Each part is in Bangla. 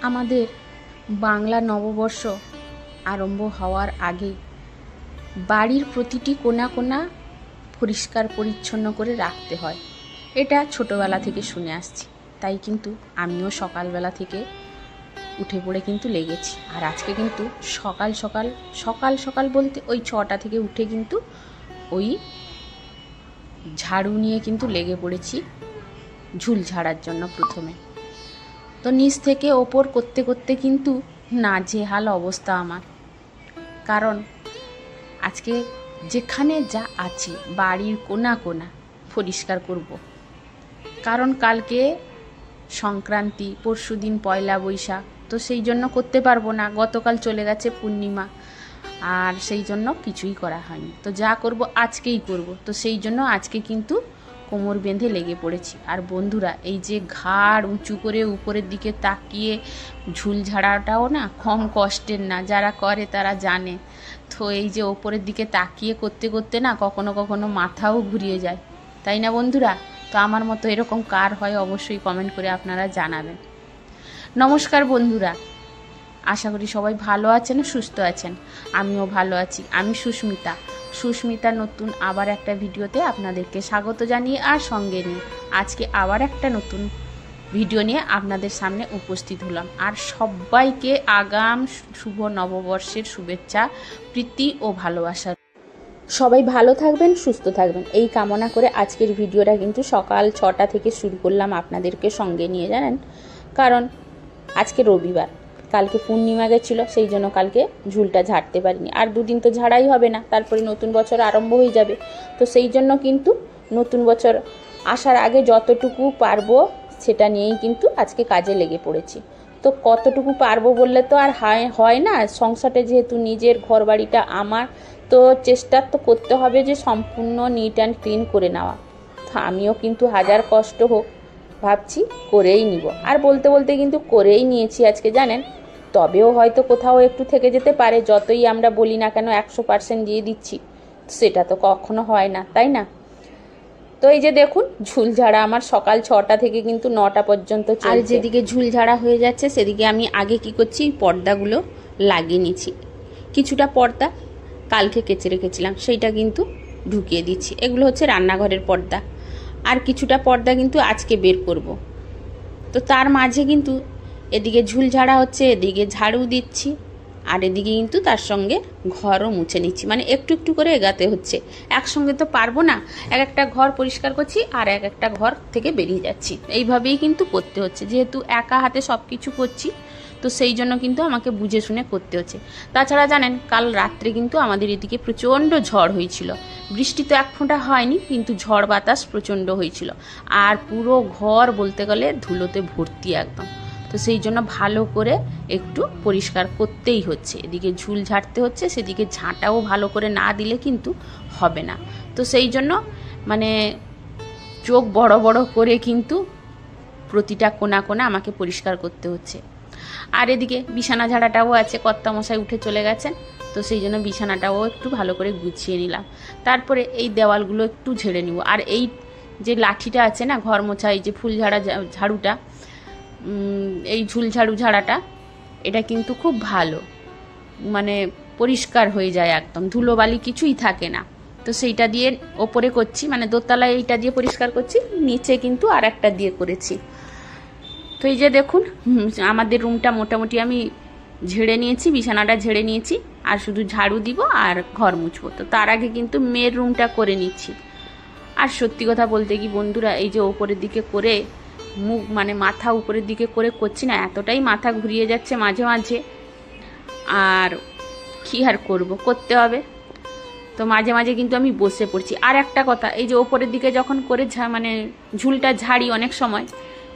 আমাদের বাংলা নববর্ষ আরম্ভ হওয়ার আগে বাড়ির প্রতিটি কোণা কোণা পরিষ্কার পরিচ্ছন্ন করে রাখতে হয়। এটা ছোটবেলা থেকে শুনে আসছি, তাই কিন্তু আমিও সকালবেলা থেকে উঠে পড়ে কিন্তু লেগেছি। আর আজকে কিন্তু সকাল সকাল বলতে ওই 6টা থেকে উঠে কিন্তু ওই ঝাড়ু নিয়ে কিন্তু লেগে পড়েছি ঝুল ঝাড়ার জন্য। প্রথমে তো নিচ থেকে ওপর করতে করতে কিন্তু নাজেহাল অবস্থা আমার, কারণ আজকে যেখানে যা আছে বাড়ির কোণা কোণা পরিষ্কার করব। কারণ কালকে সংক্রান্তি, পরশুদিন পয়লা বৈশাখ, তো সেই জন্য করতে পারবো না। গতকাল চলে গেছে পূর্ণিমা, আর সেই জন্য কিছুই করা হয়নি। তো যা করব আজকেই করব। তো সেই জন্য আজকে কিন্তু কোমর বেঁধে লেগে পড়েছি। আর বন্ধুরা, এই যে ঘাড় উঁচু করে উপরের দিকে তাকিয়ে ঝুল ঝাড়াটাও না কম কষ্টের না, যারা করে তারা জানে। তো এই যে ওপরের দিকে তাকিয়ে করতে করতে না কখনো কখনো মাথাও ঘুরিয়ে যায়, তাই না বন্ধুরা? তো আমার মতো এরকম কার হয় অবশ্যই কমেন্ট করে আপনারা জানাবেন। নমস্কার বন্ধুরা, আশা করি সবাই ভালো আছেন, সুস্থ আছেন। আমিও ভালো আছি। আমি সুস্মিতা নতুন আবার একটা ভিডিওতে আপনাদেরকে স্বাগত জানিয়ে আর সঙ্গে নিয়ে আজকে আবার একটা নতুন ভিডিও নিয়ে আপনাদের সামনে উপস্থিত হলাম। আর সবাইকে আগাম শুভ নববর্ষের শুভেচ্ছা, প্রীতি ও ভালোবাসা। সবাই ভালো থাকবেন, সুস্থ থাকবেন, এই কামনা করে আজকের ভিডিওটা কিন্তু সকাল 6টা থেকে শুরু করলাম আপনাদেরকে সঙ্গে নিয়ে। জানেন, কারণ আজকে রবিবার, কালকে পূর্ণিমা গেছিল, সেই জন্য কালকে ঝুলটা ঝাড়তে পারিনি। আর দুদিন তো ঝাড়াই হবে না, তারপরে নতুন বছর আরম্ভ হয়ে যাবে। তো সেই জন্য কিন্তু নতুন বছর আসার আগে যতটুকু পারবো সেটা নিয়েই কিন্তু আজকে কাজে লেগে পড়েছি। তো কতটুকু পারবো বললে তো আর হয় না। সংসারে যেহেতু নিজের ঘর বাড়িটা আমার, তো চেষ্টা তো করতে হবে যে সম্পূর্ণ নিট অ্যান্ড ক্লিন করে নেওয়া। তো আমিও কিন্তু হাজার কষ্ট হোক ভাবছি করেই নিব। আর বলতে বলতে কিন্তু করেই নিয়েছি আজকে, জানেন। তবেও হয়তো কোথাও একটু থেকে যেতে পারে, যতই আমরা বলি না কেন 100% দিয়ে দিচ্ছি, সেটা তো কখনো হয় না, তাই না? তো এই যে দেখুন, ঝুল ঝাড়া আমার সকাল 6টা থেকে কিন্তু 9টা পর্যন্ত চলছে। আর যেদিকে ঝুল ঝাড়া হয়ে যাচ্ছে সেদিকে আমি আগে কি করছি, পর্দাগুলো লাগিয়ে নিচ্ছি। কিছুটা পর্দা কালকে কেচে রেখেছিলাম, সেইটা কিন্তু ঢুকিয়ে দিচ্ছি। এগুলো হচ্ছে রান্নাঘরের পর্দা। আর কিছুটা পর্দা কিন্তু আজকে বের করব। তো তার মাঝে কিন্তু এদিকে ঝুল ঝাড়া হচ্ছে, এদিকে ঝাড়ু দিচ্ছি, আর এদিকে কিন্তু তার সঙ্গে ঘরও মুছে নিচ্ছি। মানে একটু একটু করে এগাতে হচ্ছে, একসঙ্গে তো পারবো না। এক একটা ঘর পরিষ্কার করছি আর এক একটা ঘর থেকে বেরিয়ে যাচ্ছি, এইভাবেই কিন্তু করতে হচ্ছে। যেহেতু একা হাতে সব কিছু করছি, তো সেই জন্য কিন্তু আমাকে বুঝে শুনে করতে হচ্ছে। তাছাড়া জানেন, কাল রাত্রে কিন্তু আমাদের এদিকে প্রচণ্ড ঝড় হয়েছিল। বৃষ্টি তো এক ফোঁটা হয়নি, কিন্তু ঝড় বাতাস প্রচণ্ড হয়েছিল। আর পুরো ঘর বলতে গেলে ধুলোতে ভর্তি একদম। তো সেই জন্য ভালো করে একটু পরিষ্কার করতেই হচ্ছে। এদিকে ঝুল ঝাড়তে হচ্ছে, সেদিকে ঝাঁটাও ভালো করে না দিলে কিন্তু হবে না। তো সেই জন্য মানে চোখ বড় বড় করে কিন্তু প্রতিটা কোণা কোণা আমাকে পরিষ্কার করতে হচ্ছে। আর এদিকে বিছানা ঝাড়াটাও আছে, কর্তামশাই উঠে চলে গেছেন, তো সেই জন্য বিছানাটাও একটু ভালো করে গুছিয়ে নিলাম। তারপরে এই দেওয়ালগুলো একটু ঝেড়ে নিব। আর এই যে লাঠিটা আছে না ঘর মোছা, এই যে ফুল ঝাড়ুটা, এই ঝুল ঝাড়াটা, এটা কিন্তু খুব ভালো, মানে পরিষ্কার হয়ে যায় একদম, ধুলোবালি কিছুই থাকে না। তো সেইটা দিয়ে ওপরে করছি, মানে দোতলায় এইটা দিয়ে পরিষ্কার করছি, নিচে কিন্তু আর একটা দিয়ে করেছি। তো এই যে দেখুন, আমাদের রুমটা মোটামুটি আমি ঝেড়ে নিয়েছি, বিছানাটা ঝেড়ে নিয়েছি, আর শুধু ঝাড়ু দিব আর ঘর মুছবো। তো তার আগে কিন্তু মেয়ের রুমটা করে নিচ্ছি। আর সত্যি কথা বলতে কি বন্ধুরা, এই যে ওপরের দিকে করে মুখ, মানে মাথা উপরের দিকে করে করছি না, এতটাই মাথা ঘুরিয়ে যাচ্ছে মাঝে মাঝে। আর কি আর করবো, করতে হবে। তো মাঝে মাঝে কিন্তু আমি বসে পড়ছি। আর একটা কথা, এই যে ওপরের দিকে যখন করে মানে ঝুলটা ঝাড়ি, অনেক সময়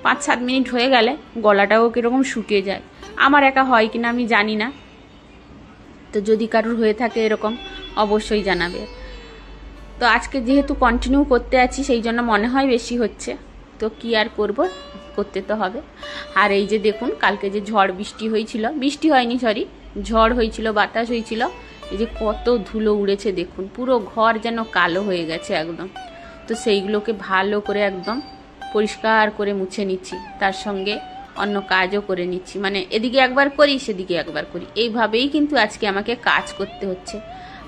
5-7 মিনিট হয়ে গেলে গলাটাও কীরকম শুকিয়ে যায়। আমার একা হয় কিনা আমি জানি না, তো যদি কারোর হয়ে থাকে এরকম অবশ্যই জানাবে। তো আজকে যেহেতু কন্টিনিউ করতে আছি, সেই জন্য মনে হয় বেশি হচ্ছে। তো কি আর করব, করতে তো হবে। আর এই যে দেখুন, কালকে যে ঝড় বৃষ্টি হয়েছিল, বৃষ্টি হয়নি সরি, ঝড় হয়েছিল, বাতাস হয়েছিল, এই যে কত ধুলো উড়েছে দেখুন, পুরো ঘর যেন কালো হয়ে গেছে একদম। তো সেইগুলোকে ভালো করে একদম পরিষ্কার করে মুছে নিচ্ছি। তার সঙ্গে অন্য কাজও করে নিচ্ছি, মানে এদিকে একবার করি সেদিকে একবার করি, এইভাবেই কিন্তু আজকে আমাকে কাজ করতে হচ্ছে।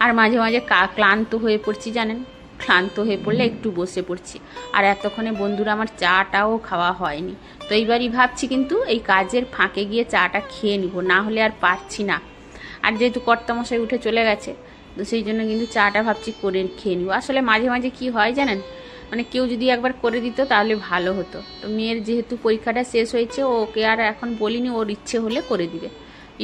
আর মাঝে মাঝে ক্লান্ত হয়ে পড়ছি জানেন, ক্লান্ত হয়ে পড়লে একটু বসে পড়ছি। আর এতক্ষণে বন্ধুরা আমার চাটাও খাওয়া হয়নি, তো এইবারই ভাবছি কিন্তু এই কাজের ফাঁকে গিয়ে চাটা খেয়ে নিব, না হলে আর পারছি না। আর যেহেতু কর্তামশাই উঠে চলে গেছে, তো সেই জন্য কিন্তু চাটা ভাবছি করে খেয়ে নিব। আসলে মাঝে মাঝে কি হয় জানেন, মানে কেউ যদি একবার করে দিত তাহলে ভালো হতো। তো মেয়ের যেহেতু পরীক্ষাটা শেষ হয়েছে, ওকে আর এখন বলিনি, ওর ইচ্ছে হলে করে দিবে,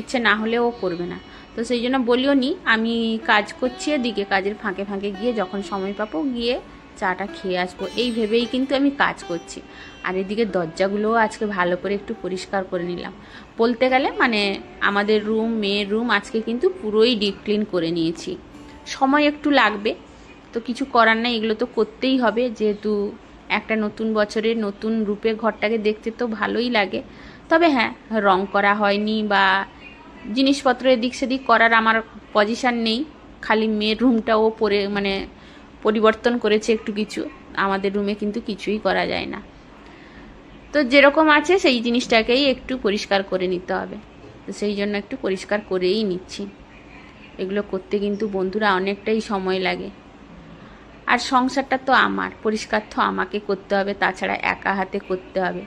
ইচ্ছে না হলে ও করবে না। তো সেই জন্য বলিও নি, আমি কাজ করছি এদিকে, কাজের ফাঁকে ফাঁকে গিয়ে যখন সময় পাবো গিয়ে চাটা খেয়ে আসবো, এই ভেবেই কিন্তু আমি কাজ করছি। আর এদিকে দরজাগুলোও আজকে ভালো করে একটু পরিষ্কার করে নিলাম। বলতে গেলে মানে আমাদের রুম, মেয়ের রুম আজকে কিন্তু পুরোই ডিপ ক্লিন করে নিয়েছি। সময় একটু লাগবে, তো কিছু করার নেই, এগুলো তো করতেই হবে, যেহেতু একটা নতুন বছরের নতুন রূপে ঘরটাকে দেখতে তো ভালোই লাগে। তবে হ্যাঁ, রং করা হয়নি বা জিনিসপত্র এদিক সেদিক করার আমার পজিশান নেই, খালি মেয়ের রুমটাও মানে পরিবর্তন করেছে একটু কিছু, আমাদের রুমে কিন্তু কিছুই করা যায় না। তো যেরকম আছে সেই জিনিসটাকেই একটু পরিষ্কার করে নিতে হবে, তো সেই জন্য একটু পরিষ্কার করেই নিচ্ছি। এগুলো করতে কিন্তু বন্ধুরা অনেকটাই সময় লাগে। আর সংসারটা তো আমার, পরিষ্কার তো আমাকে করতে হবে, তাছাড়া একা হাতে করতে হবে,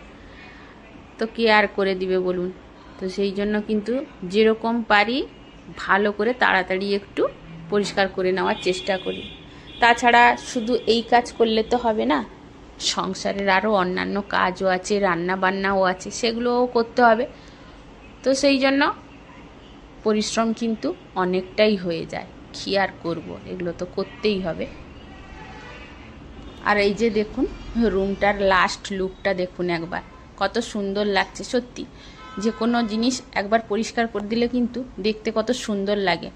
তো কে আর করে দিবে বলুন। তো সেই জন্য কিন্তু যেরকম পারি ভালো করে তাড়াতাড়ি একটু পরিষ্কার করে নেওয়ার চেষ্টা করি। তাছাড়া শুধু এই কাজ করলে তো হবে না, সংসারের আরও অন্যান্য কাজও আছে, রান্না বান্নাও আছে, সেগুলোও করতে হবে। তো সেই জন্য পরিশ্রম কিন্তু অনেকটাই হয়ে যায়, কি আর করব, এগুলো তো করতেই হবে। আর এই যে দেখুন রুমটার লাস্ট লুকটা দেখুন একবার, কত সুন্দর লাগছে সত্যি। যে কোনো জিনিস একবার পরিষ্কার করে দিলে কিন্তু দেখতে কত সুন্দর লাগে।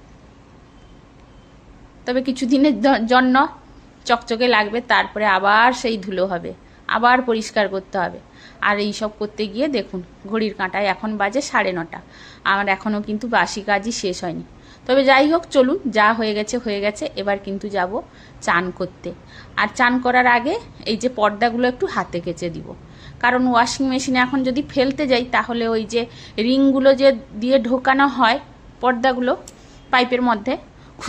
তবে কিছুদিনের জন্য চকচকে লাগবে, তারপরে আবার সেই ধুলো হবে, আবার পরিষ্কার করতে হবে। আর এই সব করতে গিয়ে দেখুন ঘড়ির কাঁটায় এখন বাজে 9:30, আমার এখনও কিন্তু বাসি কাজই শেষ হয়নি। তবে যাই হোক, চলুন, যা হয়ে গেছে হয়ে গেছে, এবার কিন্তু যাব চান করতে। আর চান করার আগে এই যে পর্দাগুলো একটু হাতে কেচে দিব, কারণ ওয়াশিং মেশিনে এখন যদি ফেলতে যাই তাহলে ওই যে রিংগুলো যে দিয়ে ঢোকানো হয় পর্দাগুলো পাইপের মধ্যে,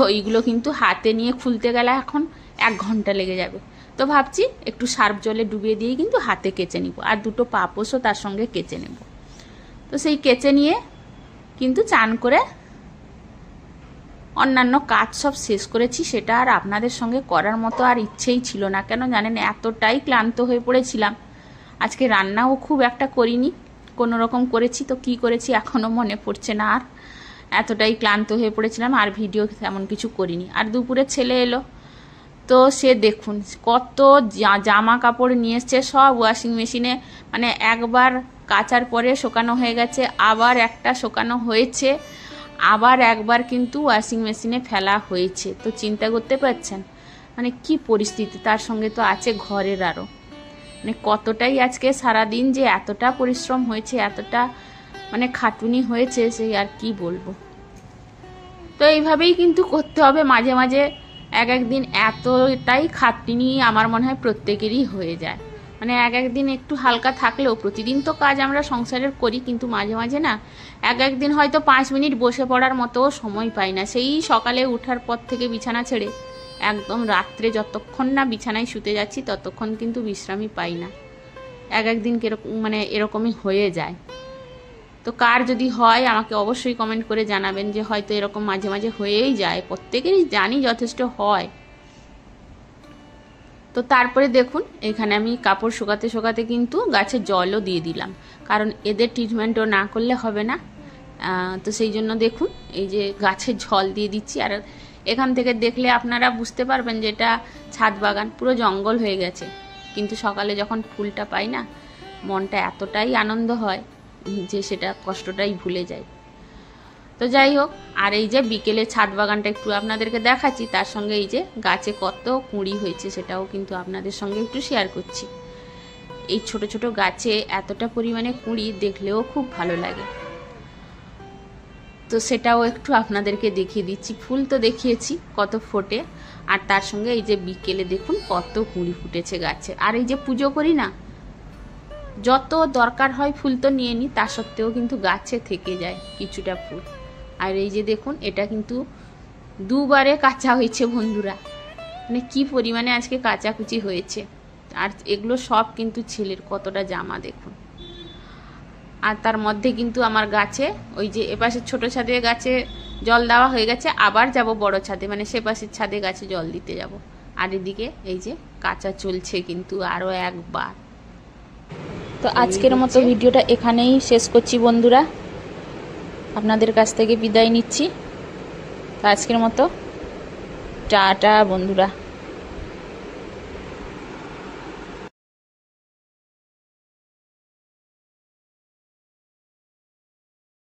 ওইগুলো কিন্তু হাতে নিয়ে খুলতে গেলে এখন 1 ঘন্টা লেগে যাবে। তো ভাবছি একটু সার্ফ জলে ডুবিয়ে দিয়েই কিন্তু হাতে কেচে নিব, আর দুটো পাপোশও তার সঙ্গে কেচে নেব। তো সেই কেচে নিয়ে কিন্তু চান করে অন্যান্য কাজ সব শেষ করেছি, সেটা আর আপনাদের সঙ্গে করার মতো আর ইচ্ছেই ছিল না। কেন জানেন, এতটাই ক্লান্ত হয়ে পড়েছিলাম। আজকে রান্নাও খুব একটা করিনি, কোনো রকম করেছি, তো কি করেছি এখনও মনে পড়ছে না। আর এতটাই ক্লান্ত হয়ে পড়েছিলাম, আর ভিডিও তেমন কিছু করিনি। আর দুপুরে ছেলে এলো, তো সে দেখুন কত জামা কাপড় নিয়ে এসছে, সব ওয়াশিং মেশিনে, মানে একবার কাচার পরে শোকানো হয়ে গেছে, আবার একটা শোকানো হয়েছে, আবার একবার কিন্তু ওয়াশিং মেশিনে ফেলা হয়েছে। তো চিন্তা করতে পারছেন মানে কি পরিস্থিতি, তার সঙ্গে তো আছে ঘরের আরও, মানে কতটাই আজকে সারাদিন যে এতটা পরিশ্রম হয়েছে, এতটা মানে খাটুনি হয়েছে, সেই আর কি বলবো। তো এইভাবেই কিন্তু করতে হবে মাঝে মাঝে, এক একদিন এতটাই খাটনি আমার মনে হয় প্রত্যেকেরই হয়ে যায়। মানে এক একদিন একটু হালকা থাকলেও, প্রতিদিন তো কাজ আমরা সংসারের করি, কিন্তু মাঝে মাঝে না এক একদিন হয়তো 5 মিনিট বসে পড়ার মতো সময় পাই না। সেই সকালে ওঠার পর থেকে বিছানা ছেড়ে একদম রাত্রে যতক্ষণ না বিছানায় শুতে যাচ্ছি ততক্ষণ কিন্তু বিশ্রামই পাই না। এক একদিন কিরকম মানে এরকমই হয়ে যায়। তো কার যদি হয় আমাকে অবশ্যই কমেন্ট করে জানাবেন যে হয়তো এরকম মাঝে মাঝে হয়েই যায়, প্রত্যেকেরই জানি যথেষ্ট হয়। তো তারপরে দেখুন এখানে আমি কাপড় শুকাতে শুকাতে কিন্তু গাছে জলও দিয়ে দিলাম, কারণ এদের ট্রিটমেন্টও না করলে হবে না। তো সেই জন্য দেখুন এই যে গাছে জল দিয়ে দিচ্ছি। আর এখান থেকে দেখলে আপনারা বুঝতে পারবেন যে এটা ছাদ বাগান, পুরো জঙ্গল হয়ে গেছে, কিন্তু সকালে যখন ফুলটা পাই না মনটা এতটাই আনন্দ হয় যে সেটা কষ্টটাই ভুলে যায়। তো যাই হোক, আর এই যে বিকেলে ছাদ বাগানটা একটু আপনাদেরকে দেখাচ্ছি, তার সঙ্গে এই যে গাছে কত কুঁড়ি হয়েছে সেটাও কিন্তু আপনাদের সঙ্গে একটু শেয়ার করছি। এই ছোট ছোট গাছে এতটা পরিমাণে কুঁড়ি দেখলেও খুব ভালো লাগে, তো সেটাও একটু আপনাদেরকে দেখিয়ে দিচ্ছি। ফুল তো দেখিয়েছি কত ফোটে, আর তার সঙ্গে এই যে বিকেলে দেখুন কত কুঁড়ি ফুটেছে গাছে। আর এই যে পুজো করি না, যত দরকার হয় ফুল তো নিয়ে নিই, তা সত্ত্বেও কিন্তু গাছে থেকে যায় কিছুটা ফুল। আর এই যে দেখুন, এটা কিন্তু দুবারে কাঁচা হয়েছে বন্ধুরা, মানে কি পরিমাণে আজকে কাচাকুচি হয়েছে। আর এগুলো সব কিন্তু ছেলের, কতটা জামা দেখুন। আর তার মধ্যে কিন্তু আমার গাছে, ওই যে এপাশে ছোট ছাদে গাছে জল দেওয়া হয়ে গেছে, আবার যাব বড় ছাদে, মানে সে পাশের ছাদে গাছে জল দিতে যাব। আর এদিকে এই যে কাঁচা চলছে কিন্তু আরও একবার। তো আজকের মতো ভিডিওটা এখানেই শেষ করছি বন্ধুরা, আপনাদের কাছ থেকে বিদায় নিচ্ছি। তো আজকের মতো টাটা বন্ধুরা।